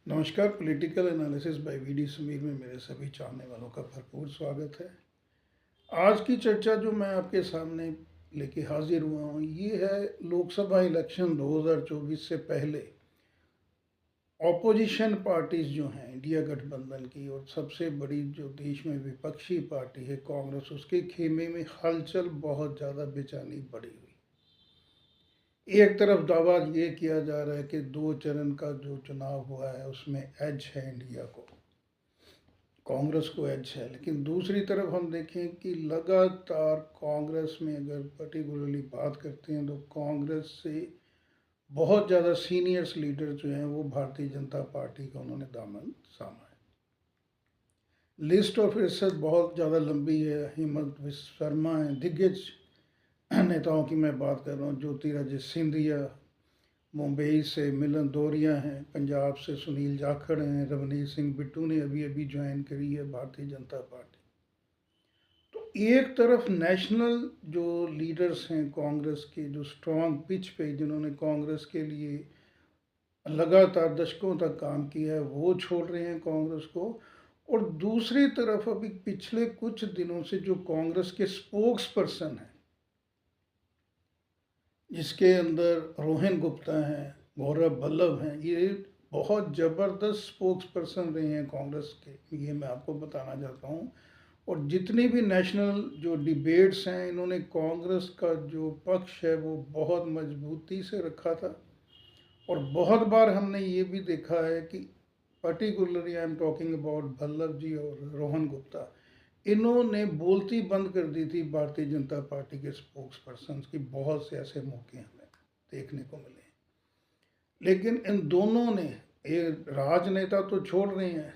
नमस्कार। Political analysis by VD Sameer में मेरे सभी चाहने वालों का भरपूर स्वागत है। आज की चर्चा जो मैं आपके सामने लेके हाजिर हुआ हूँ ये है लोकसभा इलेक्शन 2024 से पहले ऑपोजिशन पार्टीज जो हैं इंडिया गठबंधन की और सबसे बड़ी जो देश में विपक्षी पार्टी है कांग्रेस, उसके खेमे में हलचल बहुत ज़्यादा बेचैनी बढ़ी हुई। एक तरफ दावा ये किया जा रहा है कि 2 चरण का जो चुनाव हुआ है उसमें एज है इंडिया को, कांग्रेस को एज है। लेकिन दूसरी तरफ हम देखें कि लगातार कांग्रेस में अगर पर्टिकुलरली बात करते हैं तो कांग्रेस से बहुत ज़्यादा सीनियर्स लीडर जो हैं वो भारतीय जनता पार्टी का उन्होंने दामन थामा है। लिस्ट ऑफ रिसर्च बहुत ज़्यादा लंबी है। हेमंत विश्व शर्मा हैं, दिग्गज नेताओं की मैं बात कर रहा हूँ। ज्योतिरादित्य सिंधिया, मुंबई से मिलन दौरिया हैं, पंजाब से सुनील जाखड़ हैं, रवनीत सिंह बिट्टू ने अभी अभी ज्वाइन करी है भारतीय जनता पार्टी। तो एक तरफ नेशनल जो लीडर्स हैं कांग्रेस के, जो स्ट्रॉन्ग पिच पे जिन्होंने कांग्रेस के लिए लगातार दशकों तक काम किया है, वो छोड़ रहे हैं कांग्रेस को। और दूसरी तरफ अभी पिछले कुछ दिनों से जो कांग्रेस के स्पोक्स पर्सन हैं, जिसके अंदर रोहन गुप्ता हैं, गौरव वल्लभ हैं, ये बहुत ज़बरदस्त स्पोक्स पर्सन रहे हैं कांग्रेस के, ये मैं आपको बताना चाहता हूँ। और जितनी भी नेशनल जो डिबेट्स हैं, इन्होंने कांग्रेस का जो पक्ष है वो बहुत मजबूती से रखा था। और बहुत बार हमने ये भी देखा है कि particularly I am talking about Vallabh ji और रोहन गुप्ता, इन्होंने बोलती बंद कर दी थी भारतीय जनता पार्टी के स्पोक्स पर्सन की। बहुत से ऐसे मौके हमें देखने को मिले। लेकिन इन दोनों ने, ये राजनेता तो छोड़ रहे हैं,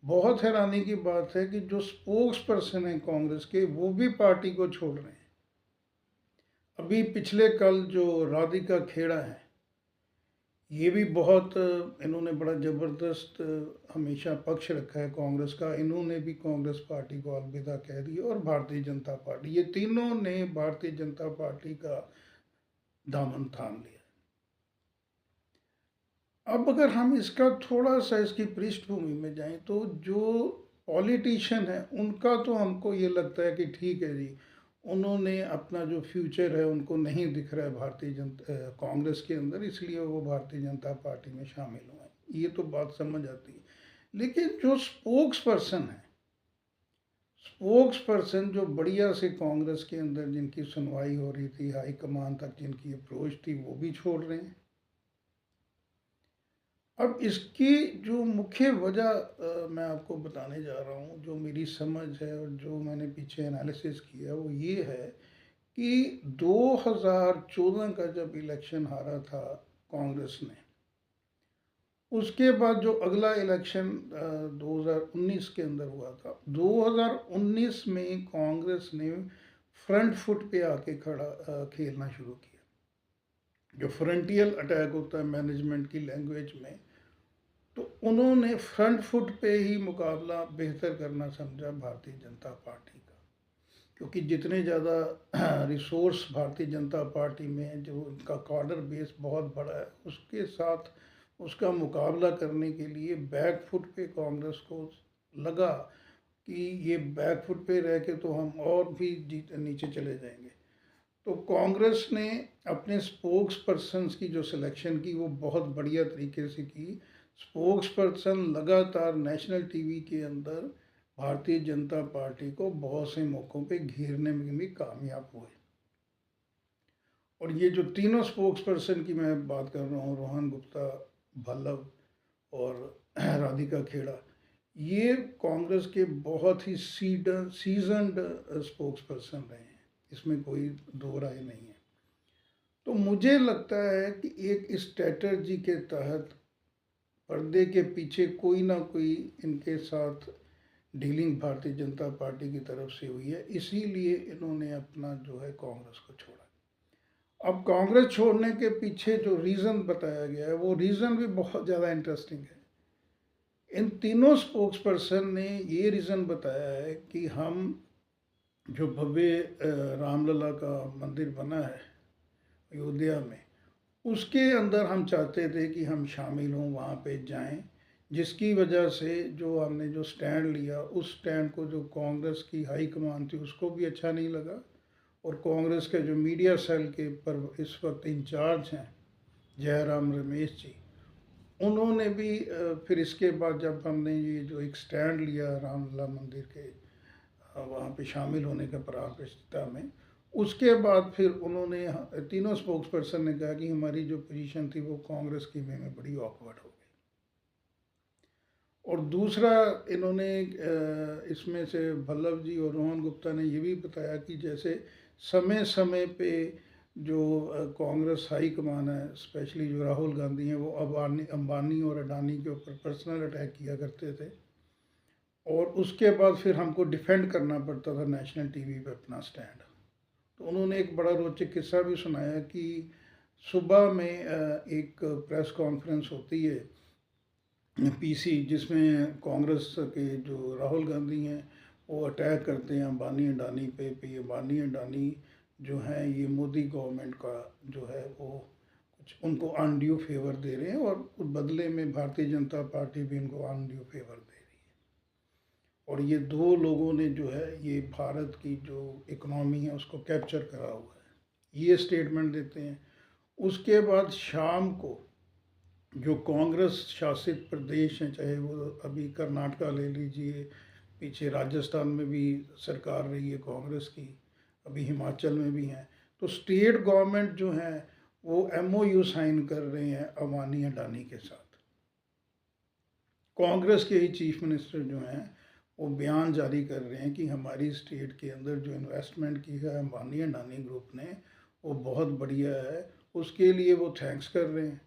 बहुत हैरानी की बात है कि जो स्पोक्स पर्सन है कांग्रेस के वो भी पार्टी को छोड़ रहे हैं। अभी पिछले कल जो राधिका खेड़ा है, ये भी बहुत, इन्होंने बड़ा ज़बरदस्त हमेशा पक्ष रखा है कांग्रेस का। इन्होंने भी कांग्रेस पार्टी को अलविदा कह दी और भारतीय जनता पार्टी, ये तीनों ने भारतीय जनता पार्टी का दामन थाम लिया। अब अगर हम इसका थोड़ा सा इसकी पृष्ठभूमि में जाएं तो जो पॉलिटिशियन है उनका तो हमको ये लगता है कि ठीक है जी, उन्होंने अपना जो फ्यूचर है उनको नहीं दिख रहा है भारतीय जनता कांग्रेस के अंदर, इसलिए वो भारतीय जनता पार्टी में शामिल हुए हैं, ये तो बात समझ आती है। लेकिन जो स्पोक्स पर्सन है, स्पोक्स पर्सन जो बढ़िया से कांग्रेस के अंदर जिनकी सुनवाई हो रही थी, हाईकमान तक जिनकी अप्रोच थी, वो भी छोड़ रहे हैं। अब इसकी जो मुख्य वजह मैं आपको बताने जा रहा हूँ, जो मेरी समझ है और जो मैंने पीछे एनालिसिस किया वो ये है कि 2014 का जब इलेक्शन हारा था कांग्रेस ने, उसके बाद जो अगला इलेक्शन 2019 के अंदर हुआ था, 2019 में कांग्रेस ने फ्रंट फुट पे आके खेलना शुरू किया। जो फ्रंटियल अटैक होता है मैनेजमेंट की लैंग्वेज में, तो उन्होंने फ्रंट फुट पे ही मुकाबला बेहतर करना समझा भारतीय जनता पार्टी का। क्योंकि जितने ज़्यादा रिसोर्स भारतीय जनता पार्टी में, जो उनका कार्डर बेस बहुत बड़ा है, उसके साथ उसका मुकाबला करने के लिए बैक फुट पे कांग्रेस को लगा कि ये बैक फुट पे रह के तो हम और भी नीचे चले जाएंगे। तो कांग्रेस ने अपने स्पोक्स पर्सनस की जो सिलेक्शन की वो बहुत बढ़िया तरीके से की। स्पोक्स पर्सन लगातार नेशनल टीवी के अंदर भारतीय जनता पार्टी को बहुत से मौक़ों पे घेरने में भी कामयाब हुए। और ये जो तीनों स्पोक्स पर्सन की मैं बात कर रहा हूँ, रोहन गुप्ता, वल्लभ और राधिका खेड़ा, ये कांग्रेस के बहुत ही सीजनड स्पोक्स पर्सन रहे हैं, इसमें कोई दो राय नहीं है। तो मुझे लगता है कि एक स्ट्रेटजी के तहत पर्दे के पीछे कोई ना कोई इनके साथ डीलिंग भारतीय जनता पार्टी की तरफ से हुई है, इसीलिए इन्होंने अपना जो है कांग्रेस को छोड़ा। अब कांग्रेस छोड़ने के पीछे जो रीज़न बताया गया है वो रीज़न भी बहुत ज़्यादा इंटरेस्टिंग है। इन तीनों स्पोक्स पर्सन ने ये रीज़न बताया है कि हम जो भव्य रामलला का मंदिर बना है अयोध्या में, उसके अंदर हम चाहते थे कि हम शामिल हों, वहाँ पे जाएं, जिसकी वजह से जो हमने जो स्टैंड लिया, उस स्टैंड को जो कांग्रेस की हाई कमान थी उसको भी अच्छा नहीं लगा, और कांग्रेस के जो मीडिया सेल के पर इस वक्त इंचार्ज हैं जयराम रमेश जी, उन्होंने भी फिर इसके बाद जब हमने ये जो एक स्टैंड लिया रामलला मंदिर के वहाँ पे शामिल होने का प्राथमिकता में, उसके बाद फिर उन्होंने तीनों स्पोक्स पर्सन ने कहा कि हमारी जो पोजीशन थी वो कांग्रेस की में बड़ी ऑकवर्ड हो गई। और दूसरा इन्होंने इसमें से भल्लभ जी और रोहन गुप्ता ने ये भी बताया कि जैसे समय समय पे जो कांग्रेस हाई कमान है, स्पेशली जो राहुल गांधी हैं, वो अंबानी और अडानी के ऊपर पर्सनल अटैक किया करते थे, और उसके बाद फिर हमको डिफेंड करना पड़ता था नेशनल टीवी पे अपना स्टैंड। तो उन्होंने एक बड़ा रोचक किस्सा भी सुनाया कि सुबह में एक प्रेस कॉन्फ्रेंस होती है पीसी, जिसमें कांग्रेस के जो राहुल गांधी हैं वो अटैक करते हैं अंबानी अडानी पे अंबानी अडानी जो हैं ये मोदी गवर्नमेंट का जो है वो कुछ उनको अनड्यू फेवर दे रहे हैं, और बदले में भारतीय जनता पार्टी भी इनको अनड्यू फेवर दे रही है, और ये दो लोगों ने जो है ये भारत की जो इकोनॉमी है उसको कैप्चर करा हुआ है, ये स्टेटमेंट देते हैं। उसके बाद शाम को जो कांग्रेस शासित प्रदेश हैं, चाहे वो अभी कर्नाटका ले लीजिए, पीछे राजस्थान में भी सरकार रही है कांग्रेस की, अभी हिमाचल में भी हैं, तो स्टेट गवर्नमेंट जो है वो एमओयू साइन कर रहे हैं अंबानी अडानी के साथ। कांग्रेस के ही चीफ मिनिस्टर जो हैं वो बयान जारी कर रहे हैं कि हमारी स्टेट के अंदर जो इन्वेस्टमेंट की है अंबानी अडानी ग्रुप ने वो बहुत बढ़िया है, उसके लिए वो थैंक्स कर रहे हैं।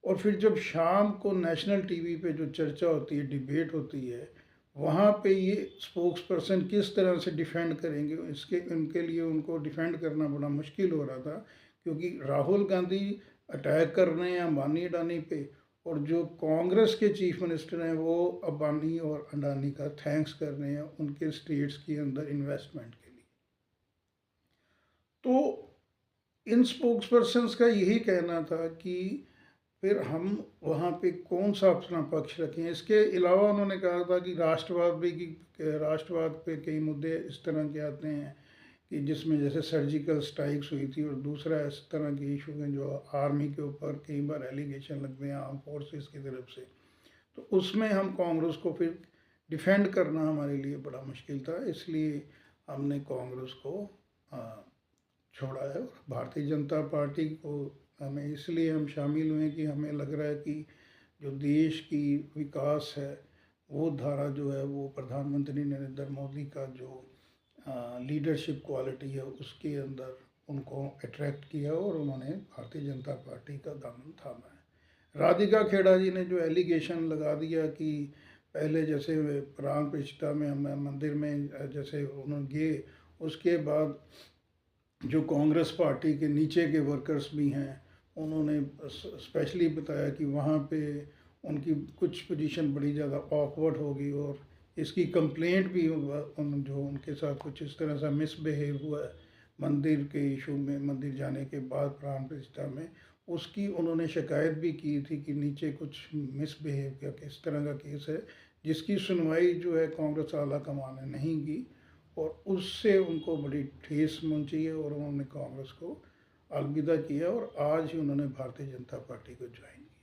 और फिर जब शाम को नेशनल टीवी पे जो चर्चा होती है, डिबेट होती है, वहाँ पे ये स्पोक्स पर्सन किस तरह से डिफेंड करेंगे, इसके उनके लिए उनको डिफेंड करना बड़ा मुश्किल हो रहा था, क्योंकि राहुल गांधी अटैक कर रहे हैं अंबानी अडानी पे, और जो कांग्रेस के चीफ मिनिस्टर हैं वो अंबानी और अडानी का थैंक्स कर रहे हैं उनके स्टेट्स के अंदर इन्वेस्टमेंट के लिए। तो इन स्पोक्स पर्सनस का यही कहना था कि फिर हम वहाँ पे कौन सा अपना पक्ष रखें। इसके अलावा उन्होंने कहा था कि राष्ट्रवाद पे कई मुद्दे इस तरह के आते हैं कि जिसमें जैसे सर्जिकल स्ट्राइक्स हुई थी, और दूसरा इस तरह के इशू हैं जो आर्मी के ऊपर कई बार एलिगेशन लगते हैं आर्म फोर्सेस की तरफ से, तो उसमें हम कांग्रेस को फिर डिफेंड करना हमारे लिए बड़ा मुश्किल था, इसलिए हमने कांग्रेस को छोड़ा है। और भारतीय जनता पार्टी को हमें इसलिए हम शामिल हुए कि हमें लग रहा है कि जो देश की विकास है वो धारा जो है वो प्रधानमंत्री नरेंद्र मोदी का जो लीडरशिप क्वालिटी है उसके अंदर उनको अट्रैक्ट किया, और उन्होंने भारतीय जनता पार्टी का दामन थामा है। राधिका खेड़ा जी ने जो एलिगेशन लगा दिया कि पहले जैसे प्राण प्रतिष्ठा में हम मंदिर में जैसे उन्होंने गए, उसके बाद जो कांग्रेस पार्टी के नीचे के वर्कर्स भी हैं उन्होंने स्पेशली बताया कि वहाँ पे उनकी कुछ पोजीशन बड़ी ज़्यादा ऑकवर्ड होगी, और इसकी कंप्लेंट भी जो उनके साथ कुछ इस तरह से मिसबिहेव हुआ है मंदिर के इशू में, मंदिर जाने के बाद प्राण प्रतिष्ठा में, उसकी उन्होंने शिकायत भी की थी कि नीचे कुछ मिसबिहेव किया, किस तरह का केस है जिसकी सुनवाई जो है कांग्रेस आला कमान ने नहीं की, और उससे उनको बड़ी ठेस पहुंची है, और उन्होंने कांग्रेस को अलविदा किया, और आज ही उन्होंने भारतीय जनता पार्टी को ज्वाइन किया।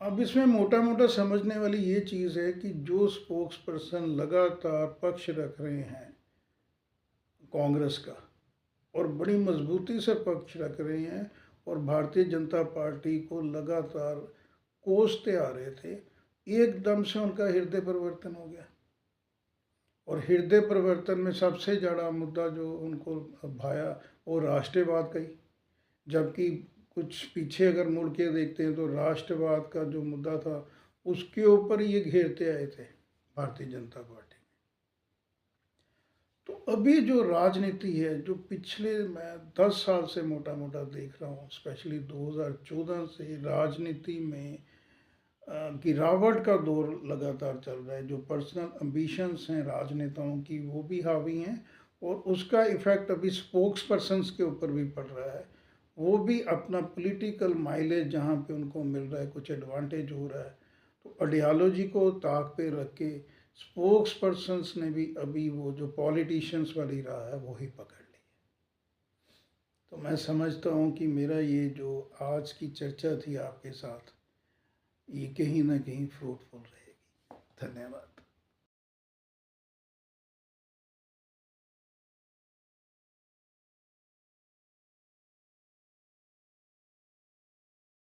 अब इसमें मोटा मोटा समझने वाली ये चीज़ है कि जो स्पोक्स पर्सन लगातार पक्ष रख रहे हैं कांग्रेस का, और बड़ी मजबूती से पक्ष रख रहे हैं, और भारतीय जनता पार्टी को लगातार कोसते आ रहे थे, एकदम से उनका हृदय परिवर्तन हो गया। और हृदय परिवर्तन में सबसे ज़्यादा मुद्दा जो उनको भाया वो राष्ट्रवाद का ही, जबकि कुछ पीछे अगर मुड़ के देखते हैं तो राष्ट्रवाद का जो मुद्दा था उसके ऊपर ये घेरते आए थे भारतीय जनता पार्टी। तो अभी जो राजनीति है जो पिछले मैं 10 साल से मोटा मोटा देख रहा हूँ, स्पेशली 2014 से राजनीति में गिरावट का दौर लगातार चल रहा है। जो पर्सनल एम्बिशंस हैं राजनेताओं की वो भी हावी हैं, और उसका इफ़ेक्ट अभी स्पोक्स पर्सनस के ऊपर भी पड़ रहा है। वो भी अपना पॉलिटिकल माइलेज जहाँ पे उनको मिल रहा है, कुछ एडवांटेज हो रहा है, तो आइडियोलॉजी को ताक पे रख के स्पोक्स पर्सन्स ने भी अभी वो जो पॉलिटिशियंस वाली राह है वो ही पकड़ ली। तो मैं समझता हूँ कि मेरा ये जो आज की चर्चा थी आपके साथ, ये कहीं ना कहीं फ्रूटफुल रहेगी। धन्यवाद।